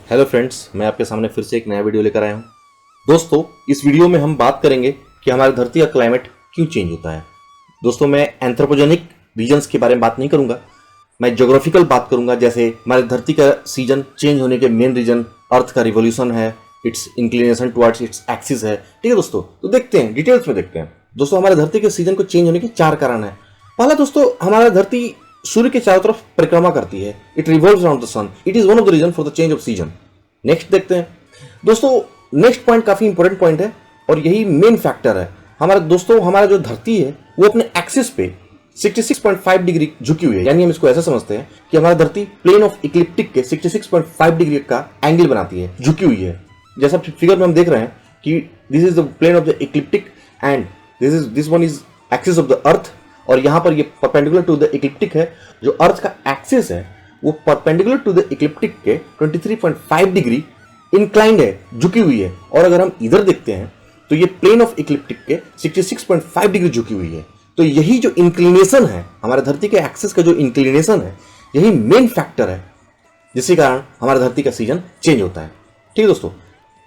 Hello friends, मैं आपके सामने फिर से एक नया वीडियो लेकर आया हूं। दोस्तों, इस वीडियो में हम बात करेंगे कि हमारी धरती का क्लाइमेट क्यों चेंज होता है। दोस्तों, मैं एंथ्रोपोजेनिक रीजंस के बारे में बात नहीं करूंगा, मैं ज्योग्राफिकल बात करूंगा। जैसे हमारी धरती का सीजन चेंज होने के मेन रीजन अर्थ का रिवोल्यूशन है, it's inclination towards its axis है। ठीक है दोस्तों, तो देखते हैं, डिटेल्स में देखते हैं। दोस्तों, हमारे धरती के सीजन को चेंज होने के 4 कारण हैं। पहला दोस्तों, हमारा धरती सूर्य के चारों तरफ परिक्रमा करती है, it revolves around the sun, it is one of the reason for the change of season. Next देखते हैं दोस्तों, नेक्स्ट पॉइंट काफी इंपॉर्टेंट पॉइंट है और यही मेन फैक्टर है। हमारा दोस्तों, हमारा जो धरती है वो अपने एक्सिस पे 66.5 डिग्री झुकी हुई है। यानी हम इसको ऐसा समझते हैं कि हमारा धरती प्लेन ऑफ इक्लिप्टिक के 66.5 डिग्री का एंगल बनाती है, झुकी हुई है। जैसा फिगर में हम देख रहे हैं कि this is the plane of the ecliptic and this one is axis of the earth, और यहां पर ये परपेंडिकुलर टू द इक्लिप्टिक है। जो अर्थ का एक्सिस है वो परपेंडिकुलर टू द इक्लिप्टिक के 23.5 डिग्री इंक्लाइंड है, झुकी हुई है। और अगर हम इधर देखते हैं तो ये प्लेन ऑफ इक्लिप्टिक के 66.5 डिग्री झुकी हुई है। तो यही जो इंक्लिनेशन है, हमारे धरती के एक्सिस का जो इंक्लिनेशन है, यही मेन फैक्टर है जिसके कारण हमारे धरती का सीजन चेंज होता है। ठीक है दोस्तों,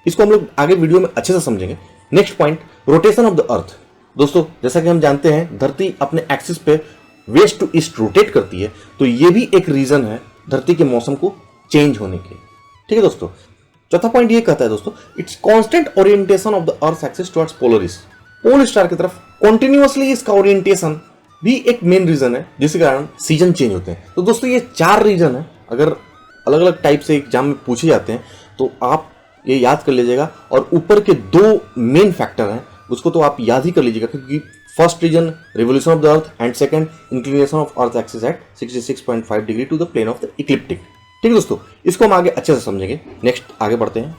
इसको हम लोग आगे वीडियो में अच्छे से समझेंगे। Next point, rotation of the अर्थ। दोस्तों, जैसा कि हम जानते हैं धरती अपने एक्सिस पे वेस्ट टू ईस्ट रोटेट करती है, तो ये भी एक रीजन है धरती के मौसम को चेंज होने के। ठीक है दोस्तों, चौथा पॉइंट ये कहता है दोस्तों, it's constant orientation of the earth axis towards Polaris. Pole star की तरफ कॉन्टिन्यूअसली इसका ओरिएंटेशन भी एक मेन रीजन है जिसके कारण सीजन चेंज होते हैं। तो दोस्तों, ये 4 रीजन है। अगर अलग अलग टाइप से एग्जाम में पूछे जाते हैं तो आप ये याद कर लीजिएगा, और ऊपर के 2 मेन फैक्टर हैं उसको तो आप याद ही कर लीजिएगा, क्योंकि first reason revolution of the earth and second inclination of earth axis at 66.5 degree to the plane of the ecliptic. ठीक है दोस्तों, इसको हम आगे अच्छे से समझेंगे। नेक्स्ट आगे बढ़ते हैं।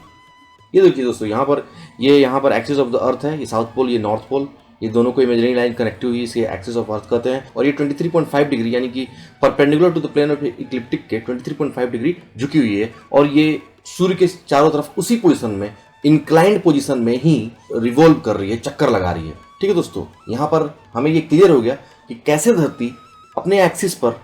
ये देखिए दोस्तों, यहाँ पर एक्सिस ऑफ द अर्थ है, ये साउथ पोल, ये नॉर्थ पोल, ये दोनों को इमेजिनरी लाइन कनेक्ट हुई, इसे एक्सिस ऑफ अर्थ कहते हैं। और ये 23.5 डिग्री यानी कि perpendicular to the plane of ecliptic के 23.5 डिग्री झुकी हुई है, और ये सूर्य के चारों तरफ उसी पोजीशन में, इंक्लाइंड पोजीशन में ही रिवॉल्व कर रही है, चक्कर लगा रही है। ठीक है दोस्तों, यहाँ पर हमें ये क्लियर हो गया कि कैसे धरती अपने एक्सिस पर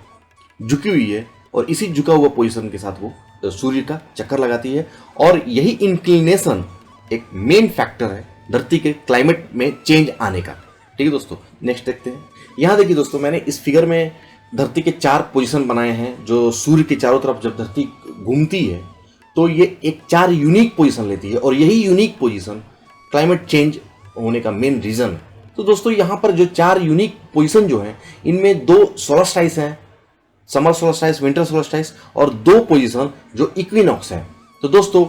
झुकी हुई है और इसी झुका हुआ पोजीशन के साथ वो सूर्य का चक्कर लगाती है, और यही इंक्लिनेशन एक मेन फैक्टर है धरती के क्लाइमेट में चेंज आने का। ठीक है दोस्तों, नेक्स्ट देखते हैं। यहाँ देखिए दोस्तों, मैंने इस फिगर में धरती के 4 पोजीशन बनाए हैं जो सूर्य के चारों तरफ जब धरती घूमती है तो ये एक 4 यूनिक पोजीशन लेती है, और यही यूनिक पोजीशन क्लाइमेट चेंज होने का मेन रीजन है। तो दोस्तों, यहाँ पर जो 4 यूनिक पोजीशन जो हैं, इनमें 2 सोलस्टाइस हैं, समर सोलस्टाइस, विंटर सोलस्टाइस, और 2 पोजीशन जो इक्विनॉक्स है। तो दोस्तों,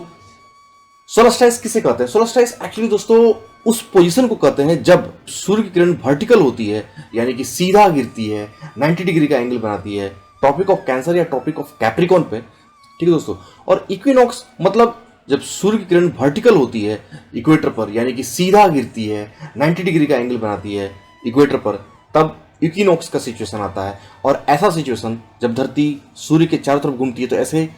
सोलस्टाइस किसे कहते हैं? सोलस्टाइस एक्चुअली दोस्तों उस पोजीशन को कहते हैं जब सूर्य की किरण वर्टिकल होती है, यानी कि सीधा गिरती है, 90 डिग्री का एंगल बनाती है टॉपिक ऑफ कैंसर या टॉपिक ऑफ कैप्रिकॉन पे। ठीक है दोस्तों, और इक्विनॉक्स मतलब जब सूर्य की किरण वर्टिकल होती है इक्वेटर पर, यानी कि सीधा गिरती है, 90 डिग्री का एंगल बनाती है इक्वेटर पर, तब इक्विनॉक्स का सिचुएशन आता है। और ऐसा सिचुएशन जब धरती सूर्य के चारों तरफ घूमती है तो ऐसे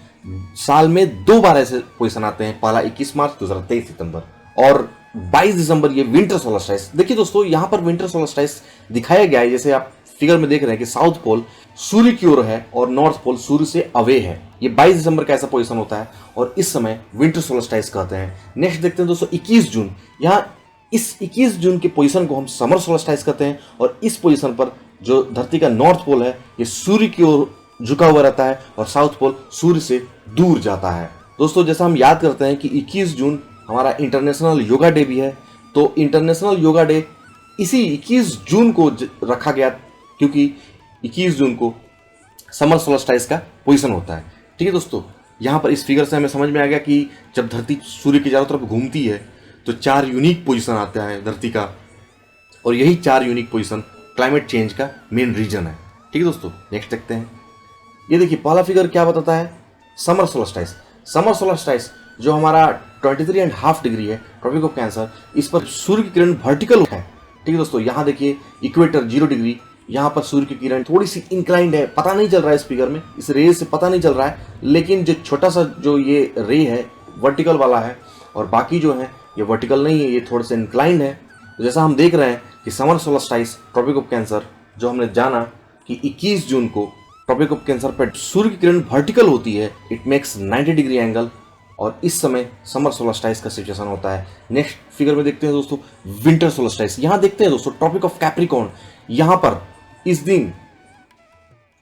साल में 2 बार ऐसे पोजीशन आते हैं, पहला 21 मार्च, दूसरा 23 सितंबर, और 22 दिसंबर ये विंटर सोलस्टाइस। देखिए दोस्तों, यहाँ पर विंटर सोलस्टाइस दिखाया गया है, जैसे आप फिगर में देख रहे हैं कि साउथ पोल सूर्य की ओर है और नॉर्थ पोल सूर्य से अवे है। ये 22 दिसंबर का ऐसा पोजीशन होता है और इस समय विंटर सोलस्टाइस कहते हैं। नेक्स्ट देखते हैं दोस्तों, 21 जून। यहाँ इस 21 जून के पोजीशन को हम समर सोलस्टाइस कहते हैं, और इस पोजीशन पर जो धरती का नॉर्थ पोल है ये सूर्य की ओर झुका हुआ रहता है और साउथ पोल सूर्य से दूर जाता है। दोस्तों, जैसा हम याद करते हैं कि 21 जून हमारा इंटरनेशनल योगा डे भी है, तो इंटरनेशनल योगा डे इसी 21 जून को रखा गया क्योंकि 21 जून को समर सोलस्टाइस का पोजीशन होता है। ठीक है दोस्तों, यहाँ पर इस फिगर से हमें समझ में आ गया कि जब धरती सूर्य के चारों तरफ घूमती है तो 4 यूनिक पोजीशन आता है धरती का, और यही 4 यूनिक पोजीशन क्लाइमेट चेंज का मेन रीजन है। ठीक है दोस्तों, नेक्स्ट देखते हैं। ये देखिए, पहला फिगर क्या बताता है? Summer solstice. समर सोलस्टाइस जो हमारा 23.5 डिग्री है ट्रॉपिक ऑफ कैंसर, इस पर सूर्य की किरण वर्टिकल है। ठीक है दोस्तों, यहाँ देखिए इक्वेटर 0 डिग्री, यहाँ पर सूर्य की किरण थोड़ी सी इंक्लाइंड है, पता नहीं चल रहा है इस फिगर में, इस रे से पता नहीं चल रहा है, लेकिन जो छोटा सा जो ये रे है वर्टिकल वाला है, और बाकी जो है ये वर्टिकल नहीं है, ये थोड़े से इंक्लाइंड है। तो जैसा हम देख रहे हैं कि summer solstice Tropic of Cancer जो हमने जाना कि 21 जून को ट्रॉपिक ऑफ कैंसर पर सूर्य की किरण वर्टिकल होती है, इट मेक्स 90 डिग्री एंगल, और इस समय समर सोलस्टाइस का सिचुएशन होता है। नेक्स्ट फिगर में देखते हैं दोस्तों विंटर सोलस्टाइस। यहाँ देखते हैं दोस्तों ट्रॉपिक ऑफ कैप्रिकॉर्न। यहाँ पर इस दिन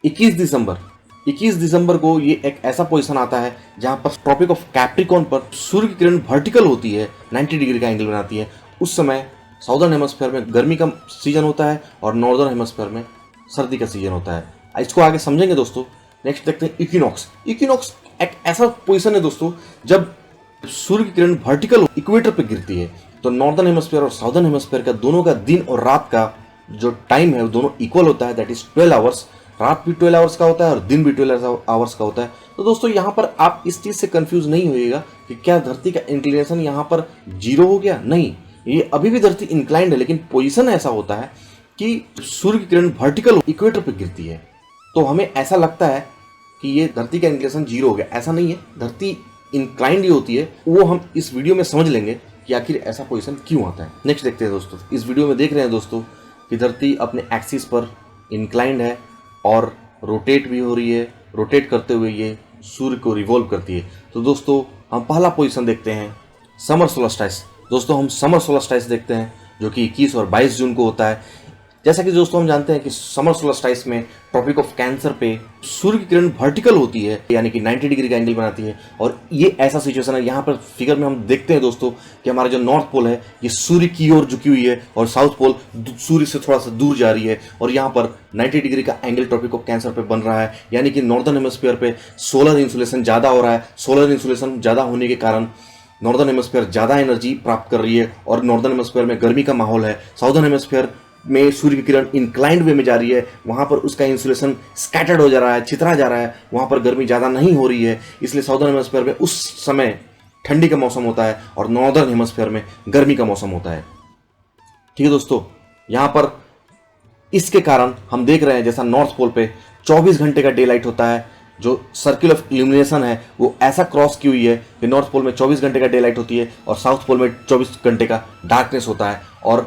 21 दिसंबर को ये एक ऐसा पोजीशन आता है जहाँ पर ट्रॉपिक ऑफ कैप्रिकॉर्न पर सूर्य की किरण वर्टिकल होती है, 90 डिग्री का एंगल बनाती है। उस समय साउदर्न हेमस्फीयर में गर्मी का सीजन होता है और नॉर्दर्न हेमस्फीयर में सर्दी का सीजन होता है। इसको आगे समझेंगे दोस्तों। नेक्स्ट देखते हैं इक्विनॉक्स। इक्विनॉक्स एक ऐसा पोजीशन है दोस्तों जब सूर्य की किरण वर्टिकल इक्वेटर पे गिरती है, तो नॉर्दर्न हेमस्फीयर और साउदर्न हेमस्फीयर का दोनों का दिन और रात का जो टाइम है वो दोनों इक्वल होता है, दैट इज 12 आवर्स। रात भी 12 आवर्स का होता है और दिन भी 12 आवर्स का होता है। तो दोस्तों यहाँ पर आप इस चीज से कंफ्यूज नहीं होइएगा कि क्या धरती का इंक्लिनेशन यहाँ पर 0 हो गया। नहीं, ये अभी भी धरती इंक्लाइंड है, लेकिन पोजीशन ऐसा होता है कि सूर्य की किरण वर्टिकल इक्वेटर पे गिरती है, तो हमें ऐसा लगता है कि ये धरती का इंक्लिनेशन 0 हो गया। ऐसा नहीं है, धरती इंक्लाइंड ही होती है। वो हम इस वीडियो में समझ लेंगे कि आखिर ऐसा पोजीशन क्यों आता है। नेक्स्ट देखते हैं दोस्तों। इस वीडियो में देख रहे हैं दोस्तों कि धरती अपने एक्सिस पर इंक्लाइंड है और रोटेट भी हो रही है। रोटेट करते हुए ये सूर्य को रिवॉल्व करती है। तो दोस्तों हम पहला पोजीशन देखते हैं समर सोलस्टाइस। दोस्तों हम समर सोलस्टाइस देखते हैं जो कि 21 और 22 जून को होता है। जैसा कि दोस्तों हम जानते हैं कि समर सोलस्टाइस में ट्रॉपिक ऑफ कैंसर पे सूर्य की किरण वर्टिकल होती है, यानी कि 90 डिग्री का एंगल बनाती है। और ये ऐसा सिचुएशन है, यहाँ पर फिगर में हम देखते हैं दोस्तों कि हमारा जो नॉर्थ पोल है ये सूर्य की ओर झुकी हुई है और साउथ पोल सूर्य से थोड़ा सा दूर जा रही है। और यहाँ पर 90 डिग्री का एंगल ट्रॉपिक ऑफ कैंसर पे बन रहा है, यानी कि नॉर्दर्न हेमिस्फीयर पे सोलर इंसुलेशन ज़्यादा हो रहा है। सोलर इंसुलेशन ज़्यादा होने के कारण नॉर्दर्न हेमिस्फीयर ज़्यादा एनर्जी प्राप्त कर रही है और नॉर्दर्न हेमिस्फीयर में गर्मी का माहौल है। साउदर्न हेमिस्फीयर में सूर्य की किरण इंक्लाइंड वे में जा रही है, वहां पर उसका इंसुलेशन स्कैटर्ड हो जा रहा है, छितरा जा रहा है, वहां पर गर्मी ज़्यादा नहीं हो रही है। इसलिए साउदर्न हेमिस्फीयर में उस समय ठंडी का मौसम होता है और नॉर्दर्न हेमिस्फीयर में गर्मी का मौसम होता है। ठीक है दोस्तों, यहाँ पर इसके कारण हम देख रहे हैं जैसा नॉर्थ पोल पे 24 घंटे का डे लाइट होता है। जो सर्किल ऑफ इल्यूमिनेशन है वो ऐसा क्रॉस की हुई है कि नॉर्थ पोल में 24 घंटे का डे लाइट होती है और साउथ पोल में 24 घंटे का डार्कनेस होता है। और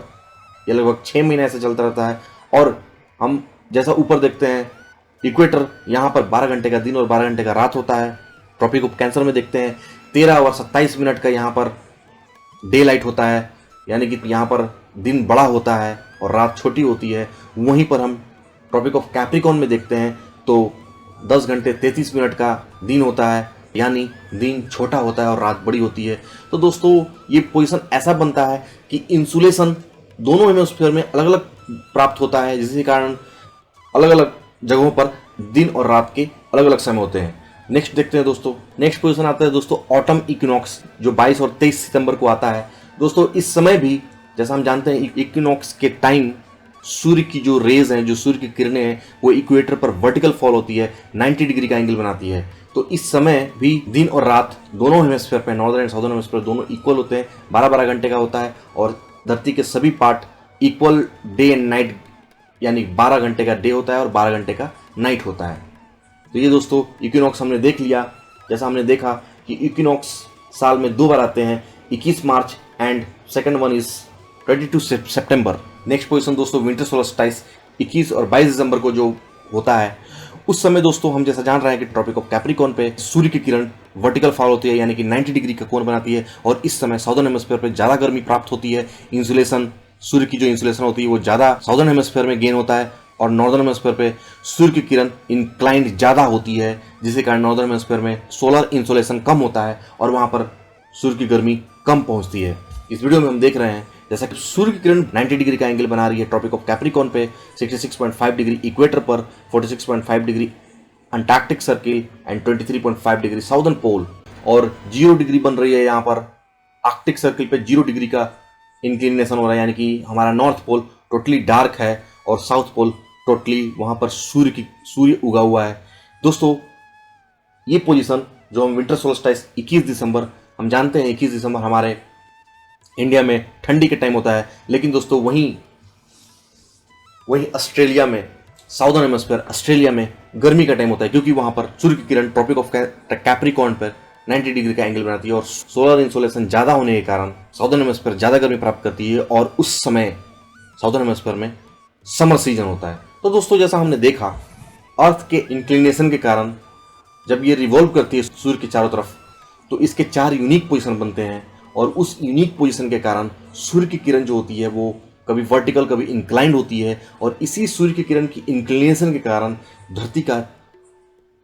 ये लगभग 6 महीने ऐसे चलता रहता है। और हम जैसा ऊपर देखते हैं इक्वेटर, यहाँ पर 12 घंटे का दिन और 12 घंटे का रात होता है। ट्रॉपिक ऑफ कैंसर में देखते हैं 13 और 27 मिनट का यहाँ पर डे लाइट होता है, यानी कि यहाँ पर दिन बड़ा होता है और रात छोटी होती है। वहीं पर हम ट्रॉपिक ऑफ कैप्रिकॉर्न में देखते हैं तो 10 घंटे 33 मिनट का दिन होता है, यानी दिन छोटा होता है और रात बड़ी होती है। तो दोस्तों ये पोजीशन ऐसा बनता है कि इंसुलेशन दोनों हेमिस्फीयर में अलग अलग प्राप्त होता है, जिसके कारण अलग अलग जगहों पर दिन और रात के अलग अलग समय होते हैं। नेक्स्ट देखते हैं दोस्तों। नेक्स्ट पोजीशन आता है दोस्तों ऑटम इक्विनॉक्स, जो 22 और 23 सितंबर को आता है। दोस्तों इस समय भी जैसा हम जानते हैं इक्विनॉक्स के टाइम सूर्य की जो रेज हैं, जो सूर्य की किरणें हैं, वो इक्वेटर पर वर्टिकल फॉल होती है, 90 डिग्री का एंगल बनाती है। तो इस समय भी दिन और रात दोनों हेमिस्फीयर पे, नॉर्दर्न एंड साउदर्न हेमिस्फीयर दोनों इक्वल होते हैं। 12-12 घंटे का होता है और धरती के सभी part equal day and night, यानी 12 घंटे का डे होता है और 12 घंटे का नाइट होता है। तो ये दोस्तों इक्विनॉक्स हमने देख लिया। जैसा हमने देखा कि इक्विनॉक्स साल में 2 बार आते हैं, 21 March and second one is 22 सितंबर। नेक्स्ट पोजीशन दोस्तों विंटर सोलस्टाइस 21 और 22 दिसंबर को जो होता है, उस समय दोस्तों हम जैसा जान रहे हैं कि ट्रॉपिक ऑफ कैप्रिकॉर्न पे सूर्य की किरण वर्टिकल फॉल होती है, यानी कि 90 डिग्री का कोण बनाती है और इस समय साउदर्न हेमिस्फीयर पे ज़्यादा गर्मी प्राप्त होती है। इंसुलेशन, सूर्य की जो इंसुलेशन होती है वो ज़्यादा साउदर्न हेमिस्फीयर में गेन होता है और नॉर्दर्न हेमिस्फीयर पे सूर्य की किरण इंक्लाइंड ज़्यादा होती है, जिसके कारण नॉर्दर्न हेमिस्फीयर में सोलर इंसुलेशन कम होता है और वहाँ पर सूर्य की गर्मी कम पहुँचती है। इस वीडियो में हम देख रहे हैं जैसा कि सूर्य की किरण 90 डिग्री का एंगल बना रही है ट्रॉपिक ऑफ कैप्रिकॉर्न पे, 66.5 डिग्री इक्वेटर पर, 46.5 degree Antarctic circle and 23.5 degree southern pole, और 0 डिग्री बन रही है यहाँ पर आर्कटिक सर्किल पे। 0 डिग्री का इंक्लिनेशन हो रहा है, यानी कि हमारा नॉर्थ पोल टोटली डार्क है और साउथ पोल टोटली वहाँ पर सूर्य उगा हुआ है। दोस्तों ये पोजीशन जो हम विंटर सोल्स्टिस 21 दिसंबर, हम जानते हैं 21 दिसंबर हमारे इंडिया में ठंडी के टाइम होता है, लेकिन दोस्तों वहीं ऑस्ट्रेलिया में, साउदर्न हेमिस्फीयर ऑस्ट्रेलिया में गर्मी का टाइम होता है, क्योंकि वहाँ पर सूर्य की किरण ट्रॉपिक ऑफ कैप्रिकॉर्न पर 90 डिग्री का एंगल बनाती है और सोलर इंसोलेशन ज़्यादा होने के कारण साउदर्न हेमिस्फीयर ज़्यादा गर्मी प्राप्त करती है और उस समय साउदर्न हेमिस्फीयर में समर सीजन होता है। तो दोस्तों जैसा हमने देखा, अर्थ के इंक्लिनेशन के कारण जब ये रिवॉल्व करती है सूर्य के चारों तरफ, तो इसके 4 यूनिक पोजीशन बनते हैं और उस यूनिक पोजीशन के कारण सूर्य की किरण जो होती है वो कभी वर्टिकल कभी इंक्लाइंड होती है और इसी सूर्य की किरण की इंक्लिनेशन के कारण धरती का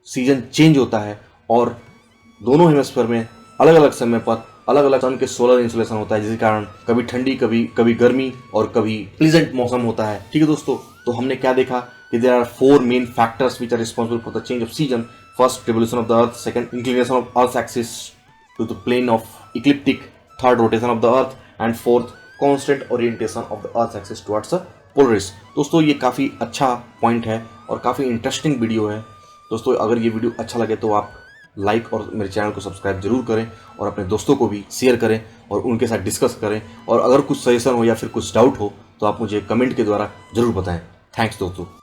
सीजन चेंज होता है और दोनों हेमिस्फीयर में अलग अलग समय पर अलग अलग सन के सोलर इंसुलेशन होता है, जिसके कारण कभी ठंडी कभी गर्मी और कभी प्लीजेंट मौसम होता है। ठीक है दोस्तों, तो हमने क्या देखा कि there are 4 main factors which are responsible for the change of season. First, revolution of the earth. Second, inclination of earth axis to the plane of ecliptic. Third, rotation of the earth. And fourth, constant orientation of the earth axis towards the Polaris. दोस्तों ये काफ़ी अच्छा point है और काफ़ी interesting video है। दोस्तों अगर ये वीडियो अच्छा लगे तो आप लाइक और मेरे चैनल को सब्सक्राइब जरूर करें और अपने दोस्तों को भी शेयर करें और उनके साथ डिस्कस करें। और अगर कुछ सजेशन हो या फिर कुछ डाउट हो तो आप मुझे कमेंट के द्वारा जरूर बताएं। थैंक्स दोस्तों।